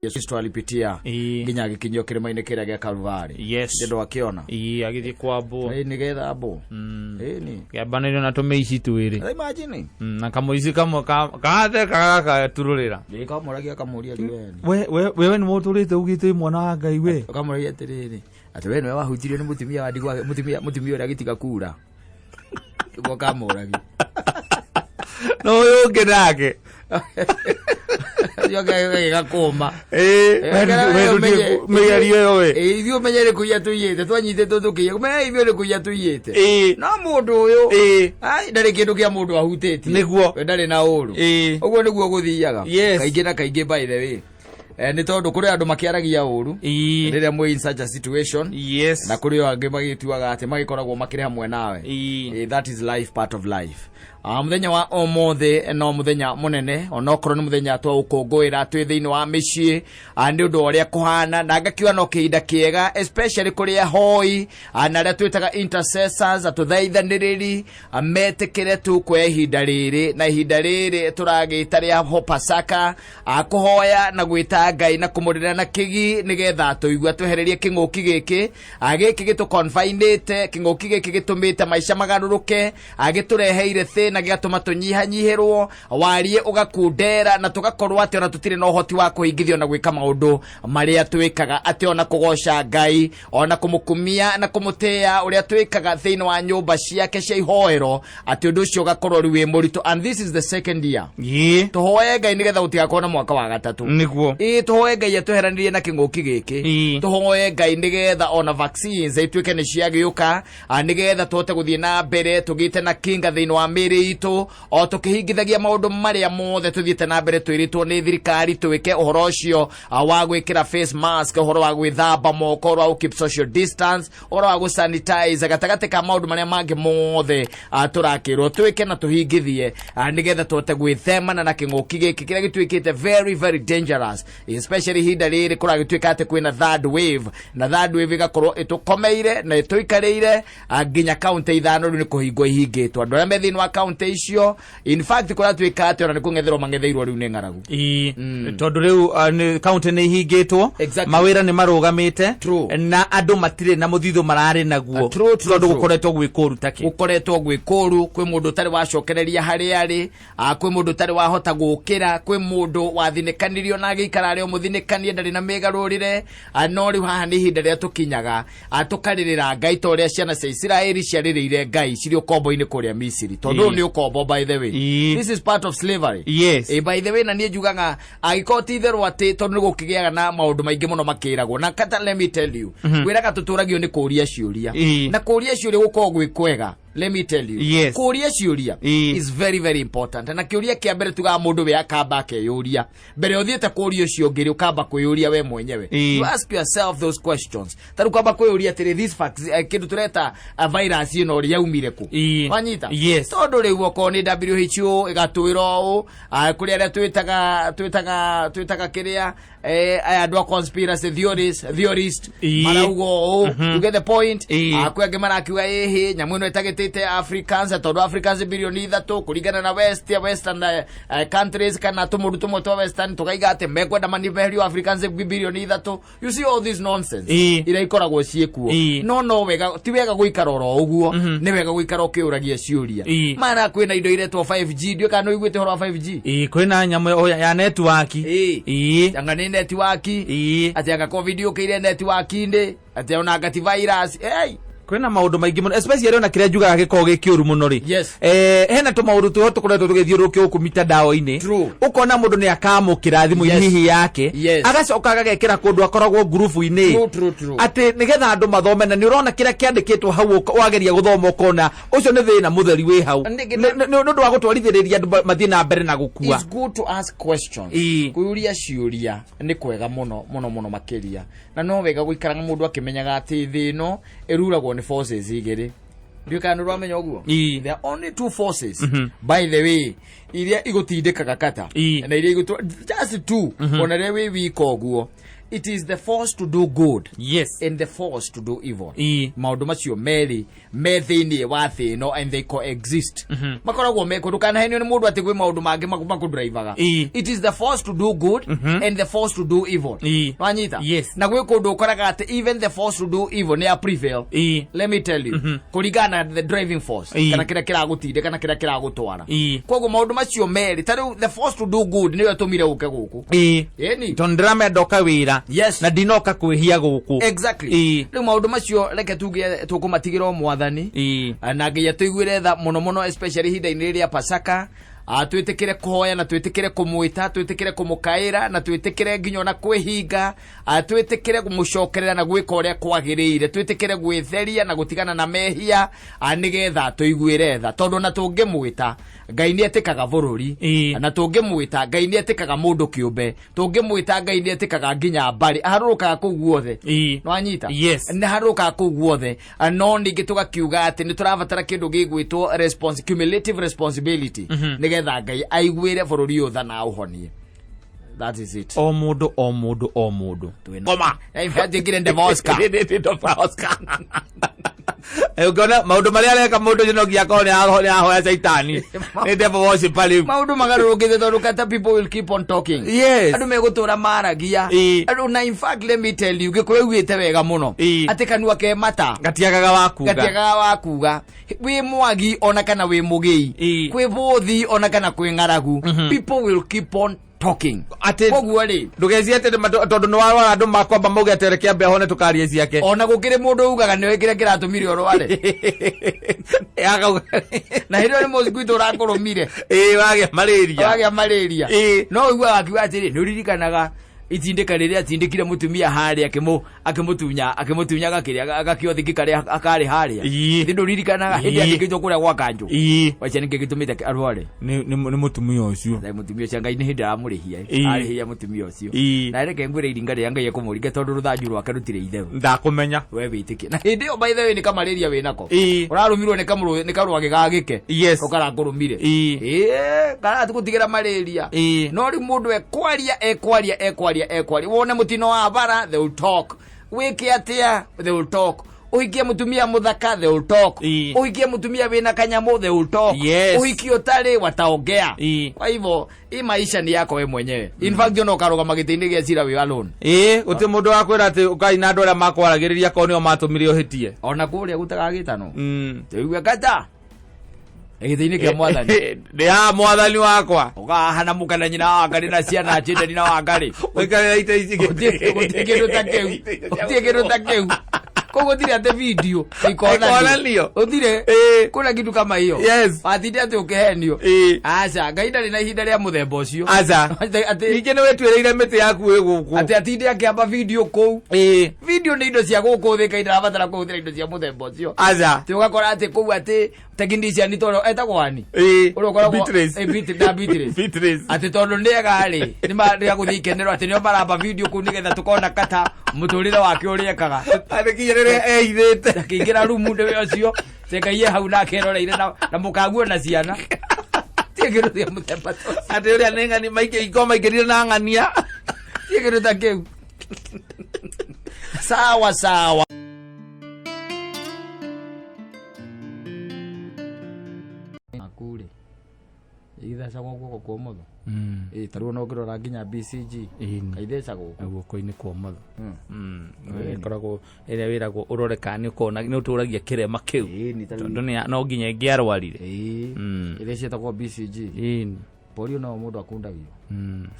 Yesu alipitia nginya gikinyo kirima-ini kiria gia Kalvari. Yes. Ndio akiona. Agithie kwambo. Ni getha abo. Ni. Kiambaniro na tumeici twiri. Imagine. Na kamuici kamo kaathe kaka tururira. Ni kamuragia kamuria riweni. Wewe ni muturite ugite mwana wa Ngai we. Kamuragia atiriri. Ati we niwe wahutirio ni mutumia wa ndigwa mutumia uria gitiga kura. Tuko kamuragi. No yoge nake. Yoga gakoma. Meyario yowe. Ithio menyere kuya tuyite twanyite tutukiye. Me ithio ni kuya tuyite. No mundu uyu. Ai ndari kindu kia mundu ahuteti. Niguo. Ndari na uru. Uguo niguo guthiaga. Kaingi na kaingi by the way. Ni tondu kuri andu makiaragia uru riria mwe in such a situation. Yes. Na kuri angi magituaga ati magikoragwo makire hamwe nawe. That is life, part of life. Muthenya wa omothe no muthenya munene onokorwo ni muthenya twa ukungwira twi thiini wa micii ni undu uria kuhana na ngakiwa no kiinda kiega especially kuri ahoi na ria twitaga intercessors atuthaithaniriri metikire tu kwa ihinda riri na ihinda riri turagita ria Pasaka kuhoya na gwita Ngai na kumurira na kigi nigetha tuigua twehererie kinguki giki giki gitu confinate kinguki giki gitumite maisha magaruruke agitureheire na giatuma tunyihanyihirwo warie ugakundera na tugakorwo ati ona tutire no hoti wa kuhingithio na gwika maundu maria twikaga ati ona kugoca Ngai ona kumukumia na kumutea uria twikaga thiini wa nyumba ciake cia ihoero ati undu ucio ugakorwo riwe murito. And this is the second year. Tuhoye Ngai nigetha gutigakorwo na mwaka wa gatatu. Niguo. Tuhoye Ngai atweheranirie na kinguki giki. Tuhoye Ngai nigetha ona vaccines itwike ni ciagiuka nigetha tote guthie na mbere tugite na kinga thiini wa miri itu o tukihingithagia maundu maria mothe tuthiite na mbere twiritwo ni thirikari twike uhoro ucio wa gwikira face mask, uhoro wa gwithamba moko, uhoro wa keep social distance, uhoro wa sanitize gatagate ka maundu maria mangi mothe turakirwo twike na tuhingithie nigetha tote gwithemana na kinguki giki kiria gitwikite very very dangerous, especially hinda riri kuragitwika ati kwina third wave na third wave igakorwo itukomeire na ituikarire nginya county ithano ni kuhingwo ihingitwo andu aria me thiini wa county icio. In fact kura twika ati ona ni kungetherwo mangetheirwo riu ni ngaragu tondu riu county ni ihingitwo mawira ni marugamite na andu matire na muthitho marari naguo tondu gukoretwo gwikuru taki gukoretwo gwikuru kwi mundu tari wacokereria hari ari kwi mundu tari wahota gukira kwi mundu wathinikanirio na giikara ri muthinikanie ndari na megarurire no riu haha ni hinda ria tukinyaga tukaririra Ngai toria ciana cia Israeli ciaririire Ngai cirio kombo-ini kuria Misiri tondu ni ukombo by the way. This is part of slavery. Yes. By the way na nie njugaga agikoti itherwo ati tondu ni gukigiaga na maundu maingi muno makiragwo na kata let me tell you wiraga tuturagio ni kuria ciuria na kuria ciuria gukorwo gwikwega. Let me tell you. Yes. Kuria ciuria is very very important. Na kiuria kia mbere tuga mundu we akamba keyuria. Mbere uthiete kuria ucio ngiri ukamba kwiyuria we mwenyewe. You ask yourself those questions. Taru kwamba kwiyuria tiri this facts kindu tureta virus ino ri yaumire ku. Wanyita. Yes. Tondu ri guko ni WHO igatwira u kuria ria twitaga kiria andu a conspiracy theorist maraugo you get the point. Kwenge marakiuga nyamu ino itagitite Africans tondu Africans bilioni 3 kuringana na western countries kana tumudu tumwe twa western tukaiga ati mekwenda maniverio Africans bilioni 3. You see all this nonsense ira ikoragwo ciekuo no wega ti wega guikara ro uguo ni wega guikara ukiuragia ciuria mana kwina indo iretwo 5G ndio kana uiguite horo 5G kwina nyamu ya network anga ni network ati anga covid ukire network inde ati ona ngati virus kwina maundu maingi muno especially ona kiria njugaga giko gikiuru muno ri hena to maundu tu tukoretwo tugithiurukia ku mitandao-ini ukona mundu ni akamukira thimu hihi yake agacoka agekira kundu akoragwo group-ini ati nigetha andu mathome na ni urona kiria kiandikitwo hau wageria guthoma ukona ucio ni thina mutheri wi hau nundu wa gutwarithiriria andu mathie na mbere na gukua. It's good to ask questions. Kuyuria ciuria ni kwega muno makiria na no wega guikara mundu akimenyaga ati thino iruragwo forces igere ndio kana rwamenya uguo. There are only two forces by the way iria igutindikaga kata na iria just two ona rewe wiko uguo it is the force to do good, yes, and the force to do evil. Maundu macio meri me thiini wa thi no, and they coexist. Makoragwo meko ndukana henio ni mundu ati gwi maundu mangi makudrivaga. It is the force to do good and the force to do evil. Wanyita? Yes. Na gwi kundu ukoraga ati even the force to do evil ne prevail. Let me tell you, kurigana the driving force kana kira kiragutinde kana kira kiragutwara. Koguo maundu macio meri taru the force to do good ni yatumire uke guku. Yeni tondrame ndoka wira. Yes. Na dinoka kwihia guku. Exactly. Riu maundu macio reke tuge tukumatigira mwathani. Na nginya tuigwire tha muno especially hinda-ini ria Pasaka. Twitikire kuhoya na twitikire kumwita, twitikire kumukaira na twitikire nginya na kwihinga, twitikire kumucokerera na gwika uria kwagirire, twitikire gwitheria na gutigana na mehia, nigetha tuigwire tha tondu na tungimwita Ngai ni etikaga bururi, na tungimwita Ngai ni etikaga mundu kiumbe, tungimwita Ngai ni etikaga nginya mbari harurukaga kuu guothe. No anyita? Yes. Ni harurukaga kuu guothe, no ningi tugakiuga ati ni turabatara kindu gigwitwo cumulative responsibility nigetha Ngai aigwire bururi utha na uhonie. That is it. O mundu. Koma. Njikire Oscar. Ugona maundu maria areka mundu jinogia ko ni ahoya saitani. Ni devil worship pali. Maundu magarurukite tondu kata people will keep on talking. Yes. Andu megutura maragia. Andu na in fact let me tell you gikuru gwite wega muno. Ati kanua ke mata. Gatiagaga wakuga. Wi mwagi ona kana wi mugei. Kwi bothi ona kana kwi ngaragu. People will keep on talking. Ati kogwari ndugezi ati tondu no warwa andu makwamba muge aterekia mbeho ne tukarie ciake. Ona gukire mundu ugaga ni wekire kiratumire orware. Na hiyo ni mosquito rakoromire. Wagia malaria. No igwa akiwa ati nuririkanaga itindika riria atindikire mutumia hari akimutunya gakiria agakiothiki kare akari haria. Ndindo ririkanaga hindi atindikitwo kuria gwa kanjo. Wacha ningigitumite arware. Ni mutumia ucio. Na mutumia ucio Ngai ni hindi amurihia. Arihia mutumia ucio. Na reke ngwire iringa ria Ngai ekumuringa tondu ruthanju rwake rutire itheru. Ndakumenya we witikie. Na hindi yo by the way ni kamalaria winako. Urarumirwo ni karwage gagike. Yes. Ukarangurumire. Kana tukutigira malaria. No ri mundu ekwaria wone mutino wa bara they will talk. Wiki atia they will talk. Uhikie mutumia muthaka they will talk. Uhikie mutumia wina kanyamu they will talk. Uhikie utari wataongea. Kwa hivyo hii maisha ni yako wewe mwenyewe. In fact you know karugama gitinde gia cira we alone. Uti mundu akwira ati ukaina andu aria makwaragiriria ko nio matumire uhitie. Ona kuria gutaga gitano. Tuigwe kata Egithini kia mwathani. Ni mwathani wakwa. Ukahana mukana nyina wa Ngai na ciana achinde nyina wa Ngai. Uikare ite icige. Utikiru takeu. Kogo dire ate video. Ikona nio. Udire kuna kitu kama hiyo. Yes. Atinde ate ukehenio. Acha Ngai ndari na ihinda ria muthemba ucio. Acha. Ate ikene wetwereire miti yaku we guku. Ate atinde akiamba video kou. Video ni indo cia guku thika irabatara kuhuthira indo cia muthemba ucio. Acha. Ti ugakora ate kou ate tegindisia ni toro etagwani. Beatrice. Ati tondu ndega ri ni maria guthikenero ati nio maramba video ku nigetha tukona kata muturire wake uriekaga. Ati kinyerere eithite kingira rumu ndewe ucio cekaiye hau na keroreire na mukaguo na ciana. Tigiru cia mutemba to. Ati uria nenga ni maike ikoma ikirire na ngania. Tigiru takeu. Sawa. Akure igithaca guoko kwa motho taruo no ngirora nginya BCG kaithesa guoko-ini kwa motho koragwo ĩrĩa wĩragwo ũrore kana nĩ ũkona nĩ ũtũragia kĩrema kĩu tondũ no nginya ĩngĩarwarire ĩrĩa ciĩtagwo BCG polio no mũndũ akundagio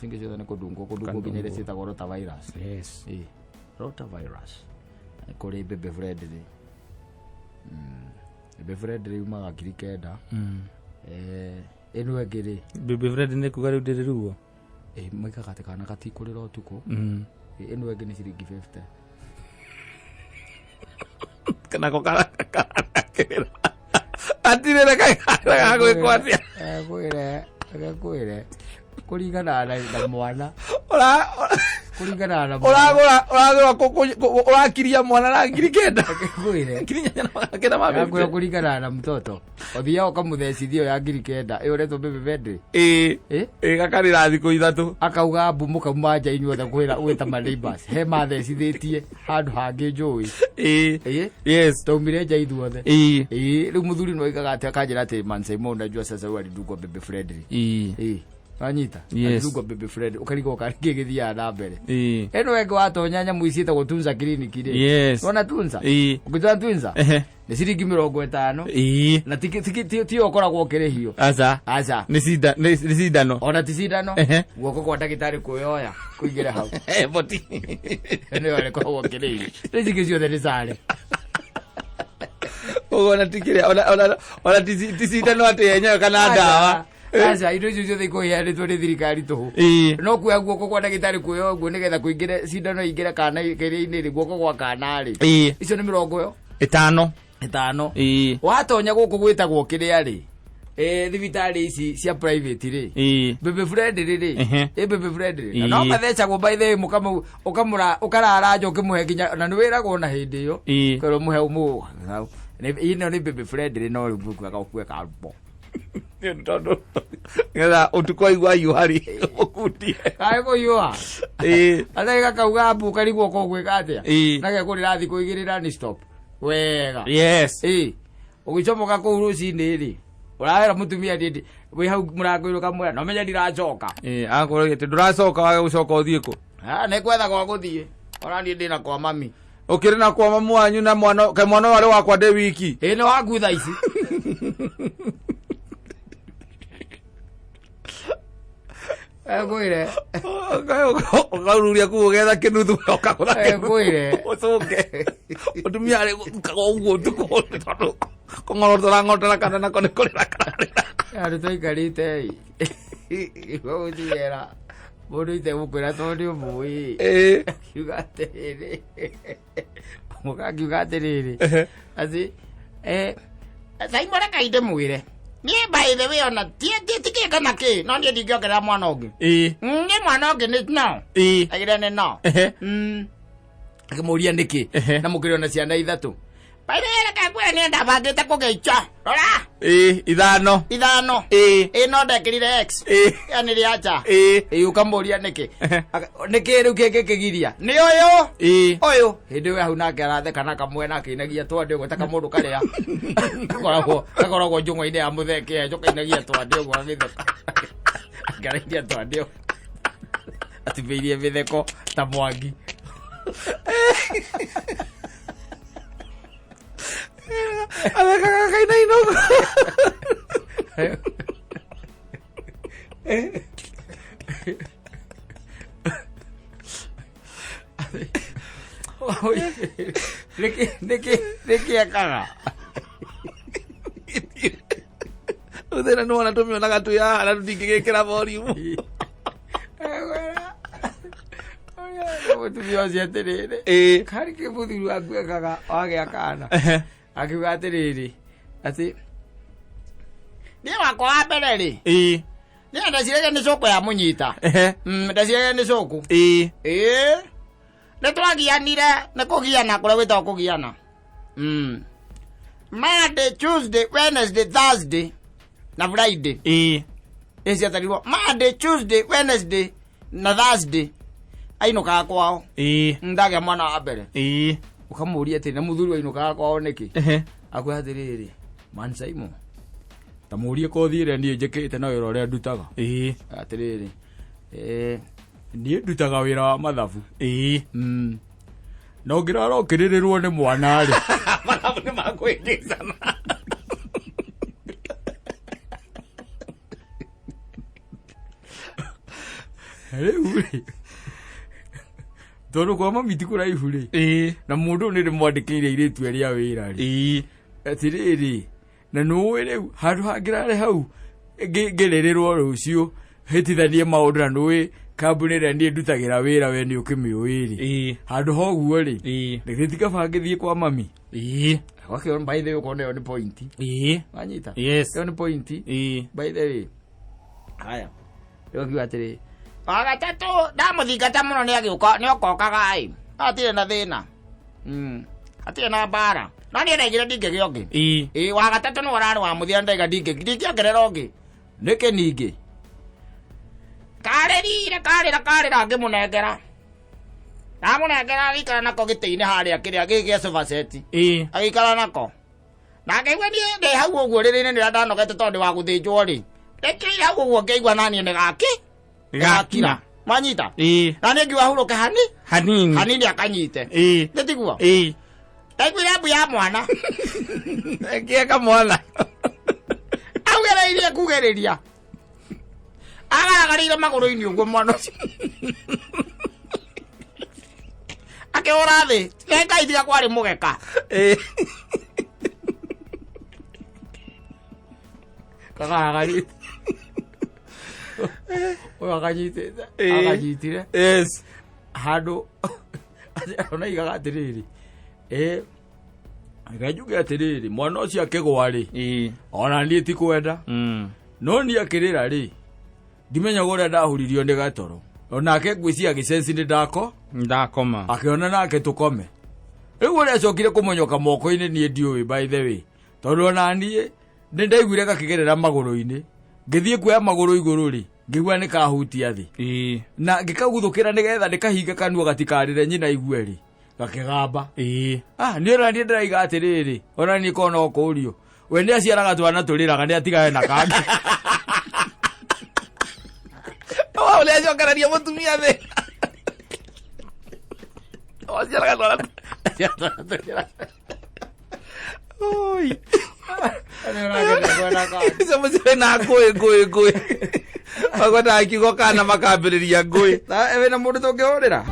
cingi ciothe nĩ kũndungwo nginya ĩrĩa ciĩtagwo rotavirus. Rotavirus kũrĩ mbembe friendly befred umaga ngiri kenda eno egere befred ne kuga riu ndiriruo mwika katikana katikurira utuko eno ege ni ciringi 50 kana ko kara atirira kai gwikwatia kwire kuringana na mwana Kuringana na urakiria mwana na ngiri kenda. Kwire. Kenda mama. Kwa kuringana na mtoto. Othia ukamuthecithio ya ngiri kenda. Uretwo bebe bende. Gakari ra thiku ithatu. Akauga mbumuka manja inyuothe kwira wita neighbors. He mathecithĩtie handũ hangĩ njũĩ. Yes. Taumire nja ithuothe. Rĩu mũthuri no oigaga atĩ akanjĩra atĩ Mansaimo unajua sasa wewe alidungwa bebe friendly. Anyita. Alidungwa bebe friendly. Ukarigo ukagĩthiaga na mbere. Eno wenge watonya nyamũ ici ta gũtunza clinic rĩ. Yes. Ona tunza. Ukijua tunza. Nĩ ciringi 50. Na ti okoragwo kĩrĩhio. Aca. Nĩ cindano. Ona ti cindano. Guoko kwa ndagĩtarĩ kuoya kuingĩra hau. Boti. Nĩ wale koragwo kĩrĩhio. Rĩci ciothe nĩ sare. Ona tikire ona ti cindano atĩ yenyewe kana ndawa. Aca indo icio ciothe ikoheanĩtwo nĩ thirikari tũhũ. No kuoya guoko kwa ndagĩtarĩ kuoya ũguo nĩgetha kũingĩre cindano ingĩre kana kĩrĩa-inĩ rĩ guoko kwa kana rĩ. Icio nĩ 50. 5. Watonya gũkũ gwĩtagwo kĩrĩa rĩ. Thibitarĩ ici cia private rĩ. Bebe friendly rĩ. Bebe friendly. No mathecagwo by the way ũkarara nja ũkĩmũhe nginya na nĩ wĩragwo na hĩndĩ ĩyo. Kĩro mũhe ũmũ. Ino nĩ bebe friendly no rĩu gũkua karbo. Tondu ngetha utukwa igwa yuhari ukundie kae ko yuha ataiga kauga mbu karigwo ko gwika atia nage kurira thiku igirira ni stop wega. Yes. Ugicomoka ku rucini ri urahera mutumia ndindi wi hau murango kamwe no menya ndiracoka akorwo ati nduracoka wage gucoka uthie ku ne kwetha kwa guthie ora ndi ndina kwa mami ukiri na kwa mamu wanyu na mwana wale wakwa de wiki ni waku tha ici Kwire. Ukaruria kugetha kinuthu ukakora. Kwire. Ucoke. Utumia ari gutukaga uguo tuko tondu kongorora ngotera kana na kone korera kana. Ari toikarite. Igothira. Mundu ite gukwira tondu mui. Kiuga atiriri. Mukakiuga atiriri. Asi Saimora kaide mwire. Ni by the way ona tike kana ke no ndi ngiongerera mwana ungi ni mwana ungi ni no agira ni no akimuria niki na mukiri ona ciana ithatu by the way ka kwera ni ndabangite kugeicha rora 5 no ndekirire x yani ri acha ukamuria niki niki riu keke kigiria ni uyu hindi we hau nake aratheka na kamwe na kinagia twande ugo taka mundu karia koragwo njung'o-inĩ ya mutheke njokainagia twande ugo agitheka ngaraindia twande atibeirie mitheko ta mwangi Abeka kaina inogo. Niki akaga. Uthera no wana tumio na gatu ya na tutingigikira volume. Tumio cia tiriri. Kari ke buthiru akuekaga wage akana. Akiuga atiriri ati ni wakwa wa mbere ri ni ndacirege ni coko ya munyita ndacirege ni coko ni twagianire ni kugiana kuria wita kugiana Monday, Tuesday, Wednesday, Thursday na Friday esi atarirwo Monday, Tuesday, Wednesday na Thursday ainuka kwao ndagia mwana wa mbere ukamuria ati na muthuri wainuka kwao niki akwe atiriri Mansaimo tamurie kothi ire nie njekete na wira uria ndutaga atiriri nie ndutaga wira wa mathabu no ngirara ukiririrwo ni mwana ri mathabu ni makwingizana ri tondu kwa mami tikuraihu ri na mundu ni rimwandikire iritu eria wira ri atiriri na no riu handu hangirare hau ngirerirwo rucio hitithanie maundu na nui kambuni ria ndie ndutagira wira we ni ukimiuiri handu hoguo ri nditika bangithie kwa mami wake on by the way kone on point wanyita yes on point by the way haya yo kiwa atiri Wagatatu ndamuthingata muno ni agiuka ni okokaga ai atire na thina atire na bara na ni ndegire ndingege ongi wagatatu ni warari wa muthia ndaiga ndingiongerera ongi niki ningi karira ngimunengera ndamunengera agikara nako giti-ini haria kiria gigi sofa set agikara nako na ngaigua ni ndi hau uguo riri-ini ni ndanogete tondu wa guthinjwo ri ndikiri hau uguo ngaigua nani ni gakira manyita na ni ngiwa huruke hanini akanyite nditiguo ndaiguire mbu ya mwana ngieka mwana augereirie kugeriria agaragareire maguru-ini uguo mwana ucio akihura thi ngengaithia kwari mugeka kagaragarie oyo akanyitire handu onaigaga atiriri ngajuge atiriri mwana ucio akigwa ri ona nie ti kwenda no ni akirira ri ndimenya gore ndahuririo ni gatoro onake ngwiciria gicensi ni ndakoma akiona nake tukome riu uri acokire kumonyoka moko-ini nie ndiui by the way tondu ona nie ni ndaiguire gakigerera maguru-ini ngithie kuoya maguru iguru ri ngigua ni kahutia thi na ngikaguthukira nigetha ndikahinga kanua gatikarire nyina igue ri gakigamba ni ona nie ndiraiga atiriri ona ni kona okurio we ni aciaraga twana turiraga ni atigae na kangi wa ule acokeraria mutumia thi aciaraga twana oi Sampai nak gue. Aku tak kira Kana makabiriria gue. Ewe na mundu tungihurira.